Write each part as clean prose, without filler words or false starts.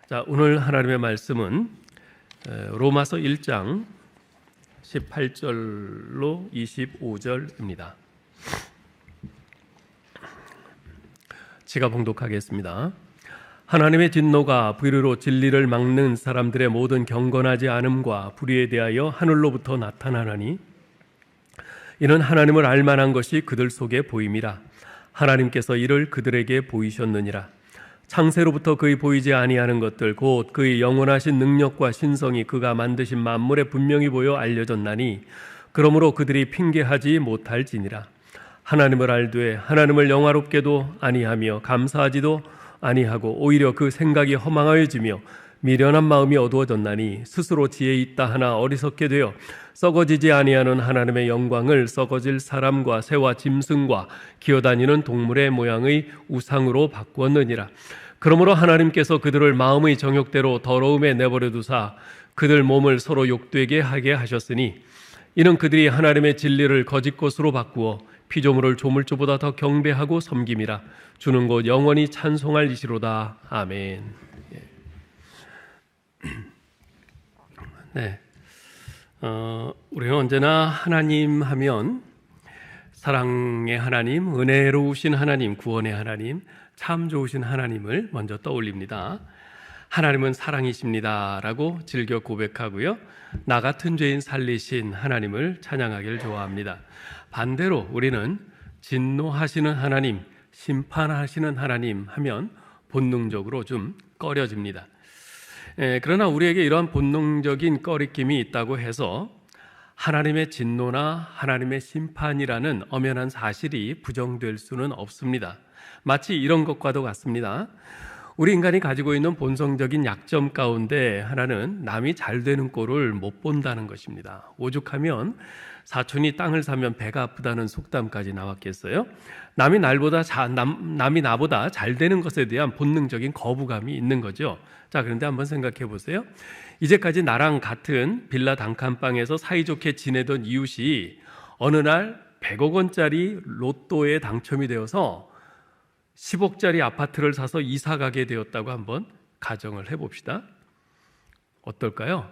자, 오늘 하나님의 말씀은 로마서 1장 18절로 25절입니다. 제가 봉독하겠습니다. 하나님의 진노가 불의로 진리를 막는 사람들의 모든 경건하지 않음과 불의에 대하여 하늘로부터 나타나나니 이는 하나님을 알만한 것이 그들 속에 보임이라. 하나님께서 이를 그들에게 보이셨느니라. 창세로부터 그의 보이지 아니하는 것들 곧 그의 영원하신 능력과 신성이 그가 만드신 만물에 분명히 보여 알려졌나니 그러므로 그들이 핑계하지 못할지니라. 하나님을 알되 하나님을 영화롭게도 아니하며 감사하지도 아니하고 오히려 그 생각이 허망하여지며 미련한 마음이 어두워졌나니 스스로 지혜 있다 하나 어리석게 되어 썩어지지 아니하는 하나님의 영광을 썩어질 사람과 새와 짐승과 기어다니는 동물의 모양의 우상으로 바꾸었느니라. 그러므로 하나님께서 그들을 마음의 정욕대로 더러움에 내버려 두사 그들 몸을 서로 욕되게 하게 하셨으니 이는 그들이 하나님의 진리를 거짓 것으로 바꾸어 피조물을 조물주보다 더 경배하고 섬김이라. 주는 곧 영원히 찬송할 이시로다. 아멘. 네, 우리는 언제나 하나님 하면 사랑의 하나님, 은혜로우신 하나님, 구원의 하나님, 참 좋으신 하나님을 먼저 떠올립니다. 하나님은 사랑이십니다 라고 즐겨 고백하고요, 나 같은 죄인 살리신 하나님을 찬양하기를 좋아합니다. 반대로 우리는 진노하시는 하나님, 심판하시는 하나님 하면 본능적으로 좀 꺼려집니다. 그러나 우리에게 이러한 본능적인 꺼리낌이 있다고 해서 하나님의 진노나 하나님의 심판이라는 엄연한 사실이 부정될 수는 없습니다. 마치 이런 것과도 같습니다. 우리 인간이 가지고 있는 본성적인 약점 가운데 하나는 남이 잘 되는 꼴을 못 본다는 것입니다. 오죽하면 사촌이 땅을 사면 배가 아프다는 속담까지 나왔겠어요? 남이 나보다 잘 되는 것에 대한 본능적인 거부감이 있는 거죠. 자, 그런데 한번 생각해 보세요. 이제까지 나랑 같은 빌라 단칸방에서 사이좋게 지내던 이웃이 어느 날 100억 원짜리 로또에 당첨이 되어서 10억짜리 아파트를 사서 이사 가게 되었다고 한번 가정을 해봅시다. 어떨까요?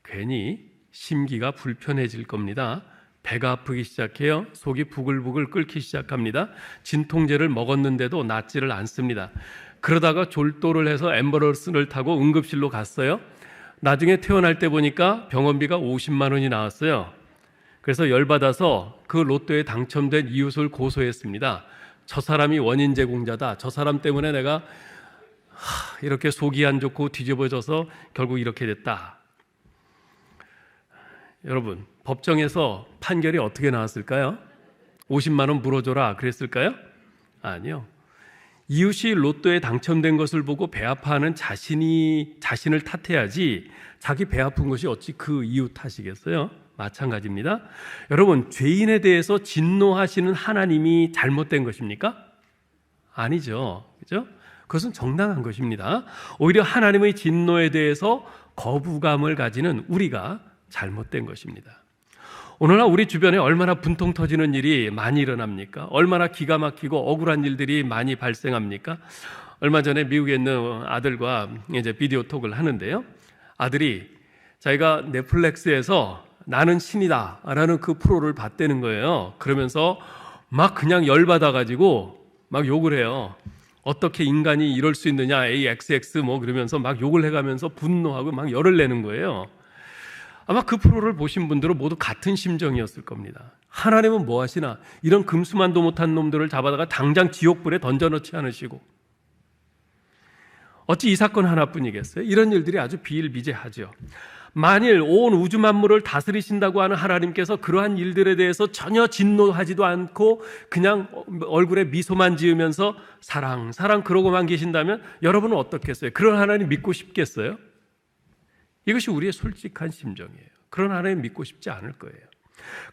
괜히 심기가 불편해질 겁니다. 배가 아프기 시작해요. 속이 부글부글 끓기 시작합니다. 진통제를 먹었는데도 낫지를 않습니다. 그러다가 졸도를 해서 앰뷸런스를 타고 응급실로 갔어요. 나중에 퇴원할 때 보니까 병원비가 50만 원이 나왔어요. 그래서 열받아서 그 로또에 당첨된 이웃을 고소했습니다. 저 사람이 원인 제공자다. 저 사람 때문에 내가 이렇게 속이 안 좋고 뒤집어져서 결국 이렇게 됐다. 여러분, 법정에서 판결이 어떻게 나왔을까요? 50만 원 물어줘라 그랬을까요? 아니요. 이웃이 로또에 당첨된 것을 보고 배 아파하는 자신을 탓해야지 자기 배 아픈 것이 어찌 그 이웃 탓이겠어요? 마찬가지입니다. 여러분, 죄인에 대해서 진노하시는 하나님이 잘못된 것입니까? 아니죠. 그죠? 그것은 정당한 것입니다. 오히려 하나님의 진노에 대해서 거부감을 가지는 우리가 잘못된 것입니다. 오늘날 우리 주변에 얼마나 분통 터지는 일이 많이 일어납니까? 얼마나 기가 막히고 억울한 일들이 많이 발생합니까? 얼마 전에 미국에 있는 아들과 이제 비디오 톡을 하는데요, 아들이 자기가 넷플릭스에서 나는 신이다 라는 그 프로를 봤다는 거예요. 그러면서 막 그냥 열받아가지고 막 욕을 해요. 어떻게 인간이 이럴 수 있느냐, AXX 뭐 그러면서 막 욕을 해가면서 분노하고 막 열을 내는 거예요. 아마 그 프로를 보신 분들은 모두 같은 심정이었을 겁니다. 하나님은 뭐 하시나? 이런 금수만도 못한 놈들을 잡아다가 당장 지옥불에 던져넣지 않으시고 어찌 이 사건 하나뿐이겠어요? 이런 일들이 아주 비일비재하죠. 만일 온 우주 만물을 다스리신다고 하는 하나님께서 그러한 일들에 대해서 전혀 진노하지도 않고 그냥 얼굴에 미소만 지으면서 사랑 그러고만 계신다면 여러분은 어떻겠어요? 그런 하나님 믿고 싶겠어요? 이것이 우리의 솔직한 심정이에요. 그런 하나님 믿고 싶지 않을 거예요.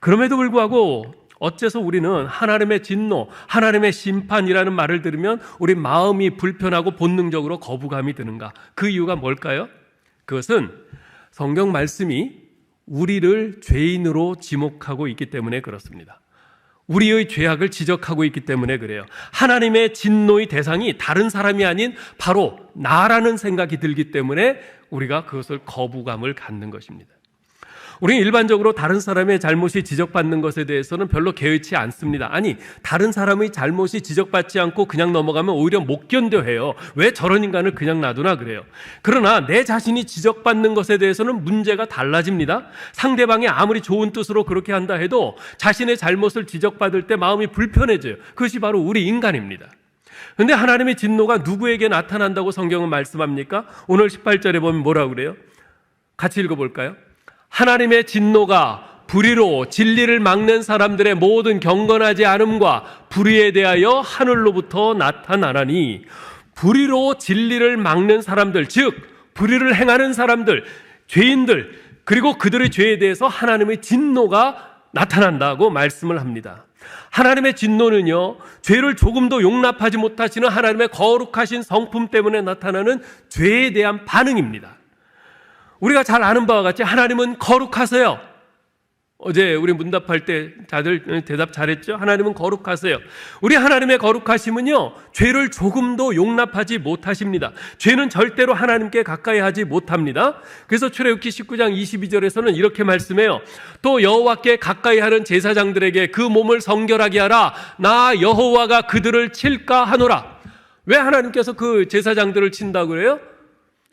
그럼에도 불구하고 어째서 우리는 하나님의 진노, 하나님의 심판이라는 말을 들으면 우리 마음이 불편하고 본능적으로 거부감이 드는가? 그 이유가 뭘까요? 그것은 성경 말씀이 우리를 죄인으로 지목하고 있기 때문에 그렇습니다. 우리의 죄악을 지적하고 있기 때문에 그래요. 하나님의 진노의 대상이 다른 사람이 아닌 바로 나라는 생각이 들기 때문에 우리가 그것을 거부감을 갖는 것입니다. 우리는 일반적으로 다른 사람의 잘못이 지적받는 것에 대해서는 별로 개의치 않습니다. 아니, 다른 사람의 잘못이 지적받지 않고 그냥 넘어가면 오히려 못 견뎌해요. 왜 저런 인간을 그냥 놔두나 그래요. 그러나 내 자신이 지적받는 것에 대해서는 문제가 달라집니다. 상대방이 아무리 좋은 뜻으로 그렇게 한다 해도 자신의 잘못을 지적받을 때 마음이 불편해져요. 그것이 바로 우리 인간입니다. 그런데 하나님의 진노가 누구에게 나타난다고 성경은 말씀합니까? 오늘 18절에 보면 뭐라고 그래요? 같이 읽어볼까요? 하나님의 진노가 불의로 진리를 막는 사람들의 모든 경건하지 않음과 불의에 대하여 하늘로부터 나타나나니, 불의로 진리를 막는 사람들, 즉 불의를 행하는 사람들, 죄인들, 그리고 그들의 죄에 대해서 하나님의 진노가 나타난다고 말씀을 합니다. 하나님의 진노는요, 죄를 조금도 용납하지 못하시는 하나님의 거룩하신 성품 때문에 나타나는 죄에 대한 반응입니다. 우리가 잘 아는 바와 같이 하나님은 거룩하세요. 어제 우리 문답할 때 다들 대답 잘했죠? 하나님은 거룩하세요. 우리 하나님의 거룩하심은요, 죄를 조금도 용납하지 못하십니다. 죄는 절대로 하나님께 가까이 하지 못합니다. 그래서 출애굽기 19장 22절에서는 이렇게 말씀해요. 또 여호와께 가까이 하는 제사장들에게 그 몸을 성결하게 하라. 나 여호와가 그들을 칠까 하노라. 왜 하나님께서 그 제사장들을 친다고 그래요?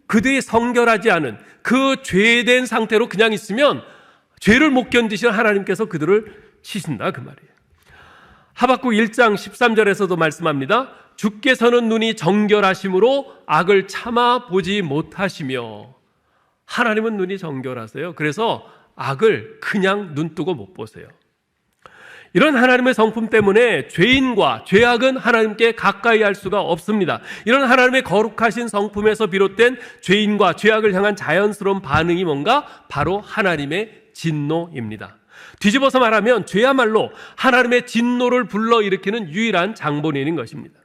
그들이 성결하지 않은 그 죄된 상태로 그냥 있으면 죄를 못 견디시는 하나님께서 그들을 치신다, 그 말이에요. 하박국 1장 13절에서도 말씀합니다. 주께서는 눈이 정결하심으로 악을 참아 보지 못하시며. 하나님은 눈이 정결하세요. 그래서 악을 그냥 눈 뜨고 못 보세요. 이런 하나님의 성품 때문에 죄인과 죄악은 하나님께 가까이 할 수가 없습니다. 이런 하나님의 거룩하신 성품에서 비롯된 죄인과 죄악을 향한 자연스러운 반응이 뭔가? 바로 하나님의 진노입니다. 뒤집어서 말하면 죄야말로 하나님의 진노를 불러일으키는 유일한 장본인인 것입니다.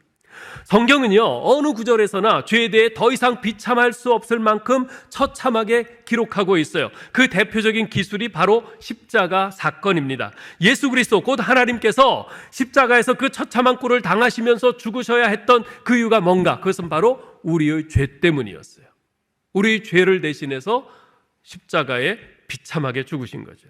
성경은요, 어느 구절에서나 죄에 대해 더 이상 비참할 수 없을 만큼 처참하게 기록하고 있어요. 그 대표적인 기술이 바로 십자가 사건입니다. 예수 그리스도 곧 하나님께서 십자가에서 그 처참한 꼴을 당하시면서 죽으셔야 했던 그 이유가 뭔가? 그것은 바로 우리의 죄 때문이었어요. 우리의 죄를 대신해서 십자가에 비참하게 죽으신 거죠.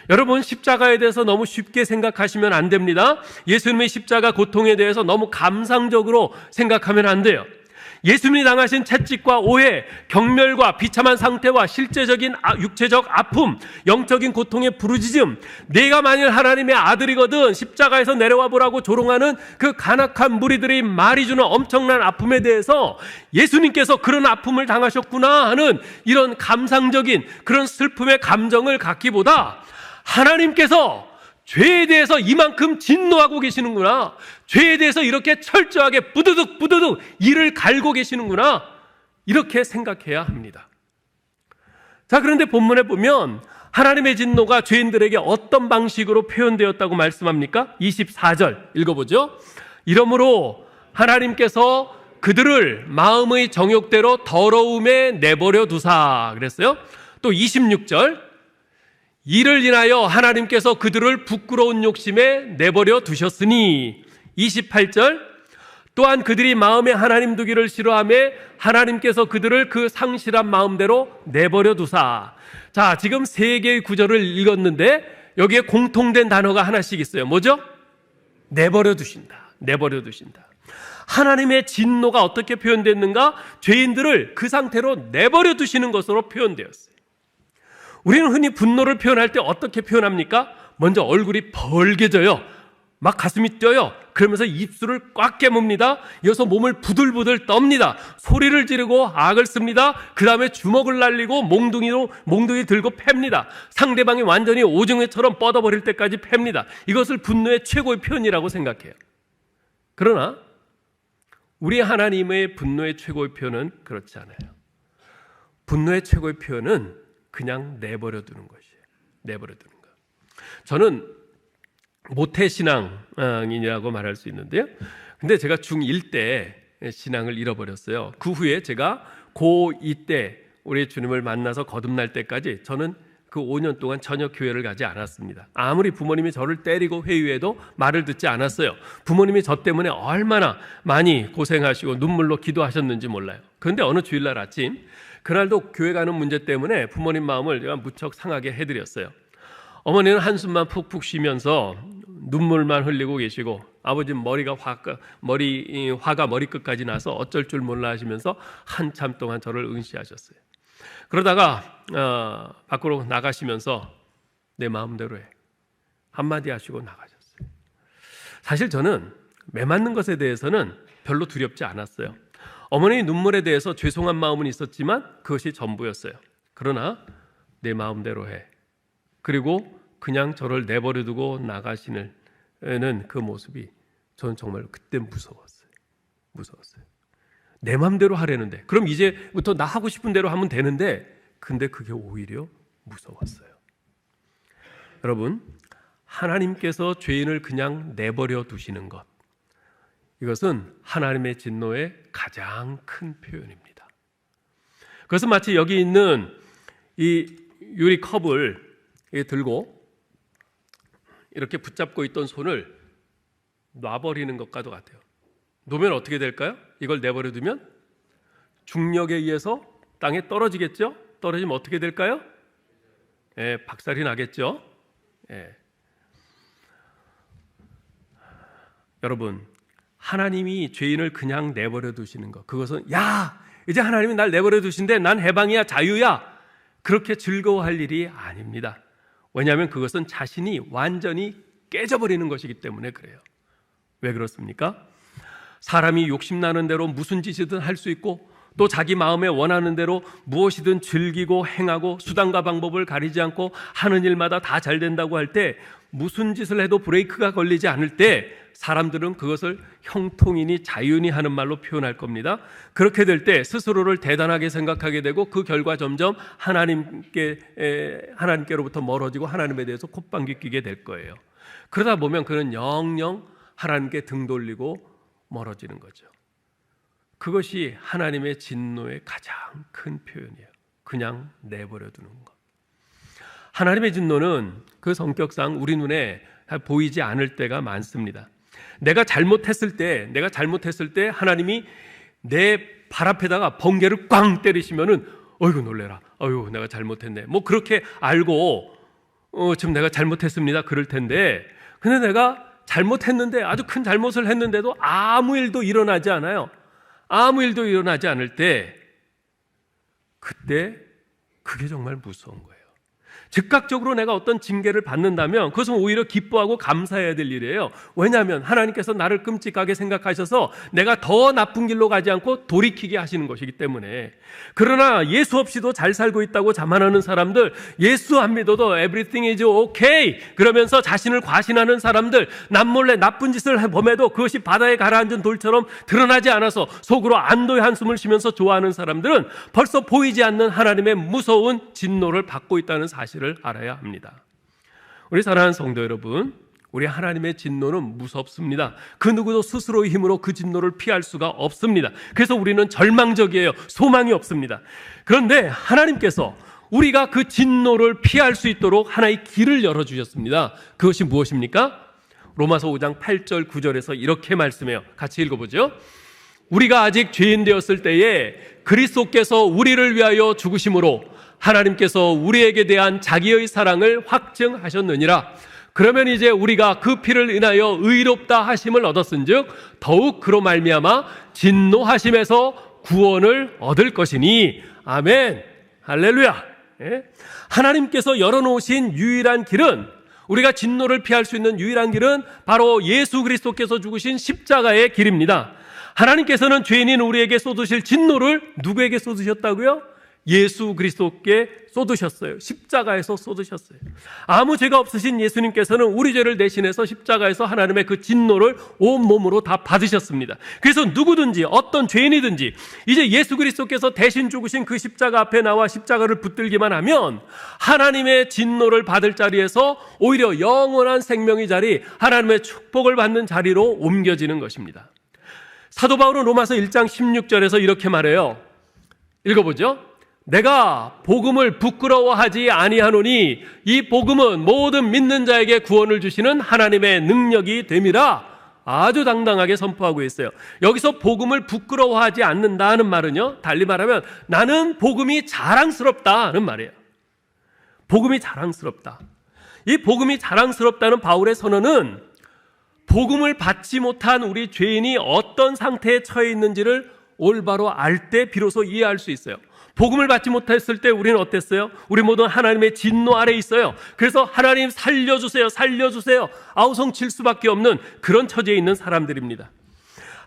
여러분, 십자가에 대해서 너무 쉽게 생각하시면 안 됩니다. 예수님의 십자가 고통에 대해서 너무 감상적으로 생각하면 안 돼요. 예수님이 당하신 채찍과 오해, 경멸과 비참한 상태와 실제적인 육체적 아픔, 영적인 고통의 부르짖음, 내가 만일 하나님의 아들이거든 십자가에서 내려와 보라고 조롱하는 그 간악한 무리들의 말이 주는 엄청난 아픔에 대해서 예수님께서 그런 아픔을 당하셨구나 하는 이런 감상적인 그런 슬픔의 감정을 갖기보다 하나님께서 죄에 대해서 이만큼 진노하고 계시는구나, 죄에 대해서 이렇게 철저하게 부두둑 이를 갈고 계시는구나, 이렇게 생각해야 합니다. 자, 그런데 본문에 보면 하나님의 진노가 죄인들에게 어떤 방식으로 표현되었다고 말씀합니까? 24절 읽어보죠. 이러므로 하나님께서 그들을 마음의 정욕대로 더러움에 내버려 두사 그랬어요. 또 26절, 이를 인하여 하나님께서 그들을 부끄러운 욕심에 내버려 두셨으니. 28절, 또한 그들이 마음에 하나님 두기를 싫어하며 하나님께서 그들을 그 상실한 마음대로 내버려 두사. 자, 지금 세 개의 구절을 읽었는데 여기에 공통된 단어가 하나씩 있어요. 뭐죠? 내버려 두신다. 내버려 두신다. 하나님의 진노가 어떻게 표현됐는가? 죄인들을 그 상태로 내버려 두시는 것으로 표현되었어요. 우리는 흔히 분노를 표현할 때 어떻게 표현합니까? 먼저 얼굴이 벌개져요. 막 가슴이 뛰어요. 그러면서 입술을 꽉 깨뭅니다. 이어서 몸을 부들부들 떱니다. 소리를 지르고 악을 씁니다. 그 다음에 주먹을 날리고 몽둥이 들고 팹니다. 상대방이 완전히 오징어처럼 뻗어버릴 때까지 팹니다. 이것을 분노의 최고의 표현이라고 생각해요. 그러나 우리 하나님의 분노의 최고의 표현은 그렇지 않아요. 분노의 최고의 표현은 그냥 내버려 두는 것이에요. 내버려 두는 것. 저는 모태신앙인이라고 말할 수 있는데요. 근데 제가 중1 때 신앙을 잃어버렸어요. 그 후에 제가 고2 때 우리 주님을 만나서 거듭날 때까지 저는 그 5년 동안 전혀 교회를 가지 않았습니다. 아무리 부모님이 저를 때리고 회유해도 말을 듣지 않았어요. 부모님이 저 때문에 얼마나 많이 고생하시고 눈물로 기도하셨는지 몰라요. 그런데 어느 주일날 아침, 그날도 교회 가는 문제 때문에 부모님 마음을 제가 무척 상하게 해드렸어요. 어머니는 한숨만 푹푹 쉬면서 눈물만 흘리고 계시고, 아버지는 화가 머리끝까지 나서 어쩔 줄 몰라 하시면서 한참 동안 저를 응시하셨어요. 그러다가 밖으로 나가시면서 내 마음대로 해 한마디 하시고 나가셨어요. 사실 저는 매 맞는 것에 대해서는 별로 두렵지 않았어요. 어머니의 눈물에 대해서 죄송한 마음은 있었지만 그것이 전부였어요. 그러나 내 마음대로 해, 그리고 그냥 저를 내버려 두고 나가시는 그 모습이 저는 정말 그때 무서웠어요. 내 마음대로 하려는데, 그럼 이제부터 나 하고 싶은 대로 하면 되는데, 근데 그게 오히려 무서웠어요. 여러분, 하나님께서 죄인을 그냥 내버려 두시는 것, 이것은 하나님의 진노의 가장 큰 표현입니다. 그것은 마치 여기 있는 이 유리컵을 들고 이렇게 붙잡고 있던 손을 놔버리는 것과도 같아요. 놓으면 어떻게 될까요? 이걸 내버려 두면 중력에 의해서 땅에 떨어지겠죠? 떨어지면 어떻게 될까요? 박살이 나겠죠? 여러분, 하나님이 죄인을 그냥 내버려 두시는 것, 그것은 야, 이제 하나님이 날 내버려 두신데 난 해방이야, 자유야, 그렇게 즐거워할 일이 아닙니다. 왜냐하면 그것은 자신이 완전히 깨져버리는 것이기 때문에 그래요. 왜 그렇습니까? 사람이 욕심나는 대로 무슨 짓이든 할 수 있고, 또 자기 마음에 원하는 대로 무엇이든 즐기고 행하고 수단과 방법을 가리지 않고 하는 일마다 다 잘 된다고 할 때, 무슨 짓을 해도 브레이크가 걸리지 않을 때 사람들은 그것을 형통이니 자유니 하는 말로 표현할 겁니다. 그렇게 될 때 스스로를 대단하게 생각하게 되고, 그 결과 점점 하나님께로부터 멀어지고 하나님에 대해서 콧방귀 뀌게 될 거예요. 그러다 보면 그는 영영 하나님께 등 돌리고 멀어지는 거죠. 그것이 하나님의 진노의 가장 큰 표현이에요. 그냥 내버려 두는 것. 하나님의 진노는 그 성격상 우리 눈에 보이지 않을 때가 많습니다. 내가 잘못했을 때 하나님이 내 발 앞에다가 번개를 꽝 때리시면은 어이구 놀래라, 어이구 내가 잘못했네, 뭐 그렇게 알고 지금 내가 잘못했습니다 그럴 텐데, 근데 내가 잘못했는데, 아주 큰 잘못을 했는데도 아무 일도 일어나지 않아요. 아무 일도 일어나지 않을 때, 그때 그게 정말 무서운 거예요. 즉각적으로 내가 어떤 징계를 받는다면 그것은 오히려 기뻐하고 감사해야 될 일이에요. 왜냐하면 하나님께서 나를 끔찍하게 생각하셔서 내가 더 나쁜 길로 가지 않고 돌이키게 하시는 것이기 때문에. 그러나 예수 없이도 잘 살고 있다고 자만하는 사람들, 예수 안 믿어도 everything is okay 그러면서 자신을 과신하는 사람들, 남몰래 나쁜 짓을 범해도 그것이 바다에 가라앉은 돌처럼 드러나지 않아서 속으로 안도의 한숨을 쉬면서 좋아하는 사람들은 벌써 보이지 않는 하나님의 무서운 진노를 받고 있다는 사실을 알아야 합니다. 우리 사랑하는 성도 여러분, 우리 하나님의 진노는 무섭습니다. 그 누구도 스스로의 힘으로 그 진노를 피할 수가 없습니다. 그래서 우리는 절망적이에요. 소망이 없습니다. 그런데 하나님께서 우리가 그 진노를 피할 수 있도록 하나의 길을 열어주셨습니다. 그것이 무엇입니까? 로마서 5장 8절 9절에서 이렇게 말씀해요. 같이 읽어보죠. 우리가 아직 죄인 되었을 때에 그리스도께서 우리를 위하여 죽으심으로 하나님께서 우리에게 대한 자기의 사랑을 확증하셨느니라. 그러면 이제 우리가 그 피를 인하여 의롭다 하심을 얻었은즉 더욱 그로 말미암아 진노하심에서 구원을 얻을 것이니. 아멘, 할렐루야. 하나님께서 열어놓으신 유일한 길은, 우리가 진노를 피할 수 있는 유일한 길은 바로 예수 그리스도께서 죽으신 십자가의 길입니다. 하나님께서는 죄인인 우리에게 쏟으실 진노를 누구에게 쏟으셨다고요? 예수 그리스도께 쏟으셨어요. 십자가에서 쏟으셨어요. 아무 죄가 없으신 예수님께서는 우리 죄를 대신해서 십자가에서 하나님의 그 진노를 온몸으로 다 받으셨습니다. 그래서 누구든지 어떤 죄인이든지 이제 예수 그리스도께서 대신 죽으신 그 십자가 앞에 나와 십자가를 붙들기만 하면 하나님의 진노를 받을 자리에서 오히려 영원한 생명의 자리, 하나님의 축복을 받는 자리로 옮겨지는 것입니다. 사도 바울은 로마서 1장 16절에서 이렇게 말해요. 읽어보죠. 내가 복음을 부끄러워하지 아니하노니 이 복음은 모든 믿는 자에게 구원을 주시는 하나님의 능력이 됨이라 아주 당당하게 선포하고 있어요. 여기서 복음을 부끄러워하지 않는다는 말은요, 달리 말하면 나는 복음이 자랑스럽다는 말이에요. 복음이 자랑스럽다. 이 복음이 자랑스럽다는 바울의 선언은 복음을 받지 못한 우리 죄인이 어떤 상태에 처해 있는지를 올바로 알 때 비로소 이해할 수 있어요. 복음을 받지 못했을 때 우리는 어땠어요? 우리 모두 하나님의 진노 아래 있어요. 그래서 하나님 살려주세요, 살려주세요 아우성 칠 수밖에 없는 그런 처지에 있는 사람들입니다.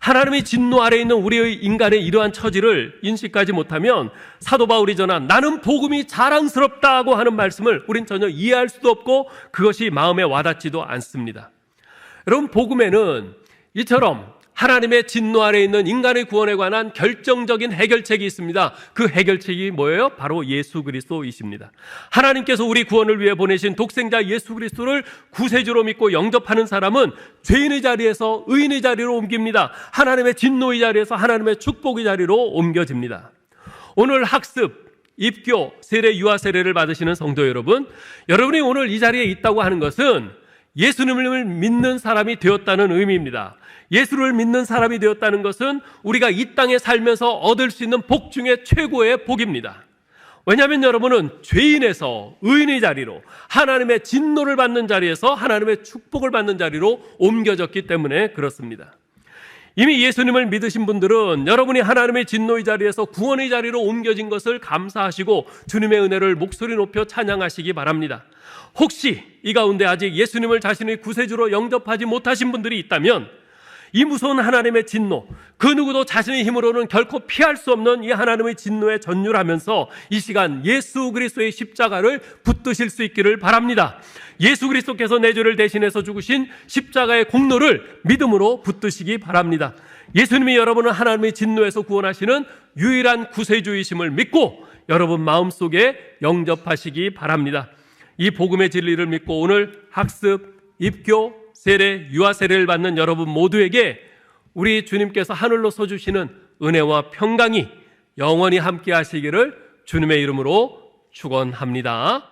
하나님의 진노 아래 있는 우리의 인간의 이러한 처지를 인식하지 못하면 사도 바울이 전한 나는 복음이 자랑스럽다고 하는 말씀을 우린 전혀 이해할 수도 없고 그것이 마음에 와닿지도 않습니다. 여러분, 복음에는 이처럼 하나님의 진노 아래 있는 인간의 구원에 관한 결정적인 해결책이 있습니다. 그 해결책이 뭐예요? 바로 예수 그리스도이십니다. 하나님께서 우리 구원을 위해 보내신 독생자 예수 그리스도를 구세주로 믿고 영접하는 사람은 죄인의 자리에서 의인의 자리로 옮깁니다. 하나님의 진노의 자리에서 하나님의 축복의 자리로 옮겨집니다. 오늘 학습, 입교, 세례, 유아 세례를 받으시는 성도 여러분, 여러분이 오늘 이 자리에 있다고 하는 것은 예수님을 믿는 사람이 되었다는 의미입니다. 예수를 믿는 사람이 되었다는 것은 우리가 이 땅에 살면서 얻을 수 있는 복 중에 최고의 복입니다. 왜냐하면 여러분은 죄인에서 의인의 자리로, 하나님의 진노를 받는 자리에서 하나님의 축복을 받는 자리로 옮겨졌기 때문에 그렇습니다. 이미 예수님을 믿으신 분들은 여러분이 하나님의 진노의 자리에서 구원의 자리로 옮겨진 것을 감사하시고 주님의 은혜를 목소리 높여 찬양하시기 바랍니다. 혹시 이 가운데 아직 예수님을 자신의 구세주로 영접하지 못하신 분들이 있다면 이 무서운 하나님의 진노, 그 누구도 자신의 힘으로는 결코 피할 수 없는 이 하나님의 진노에 전율하면서 이 시간 예수 그리스도의 십자가를 붙드실 수 있기를 바랍니다. 예수 그리스도께서 내 죄를 대신해서 죽으신 십자가의 공로를 믿음으로 붙드시기 바랍니다. 예수님이 여러분을 하나님의 진노에서 구원하시는 유일한 구세주이심을 믿고 여러분 마음속에 영접하시기 바랍니다. 이 복음의 진리를 믿고 오늘 학습, 입교, 세례, 유아 세례를 받는 여러분 모두에게 우리 주님께서 하늘로서 주시는 은혜와 평강이 영원히 함께 하시기를 주님의 이름으로 축원합니다.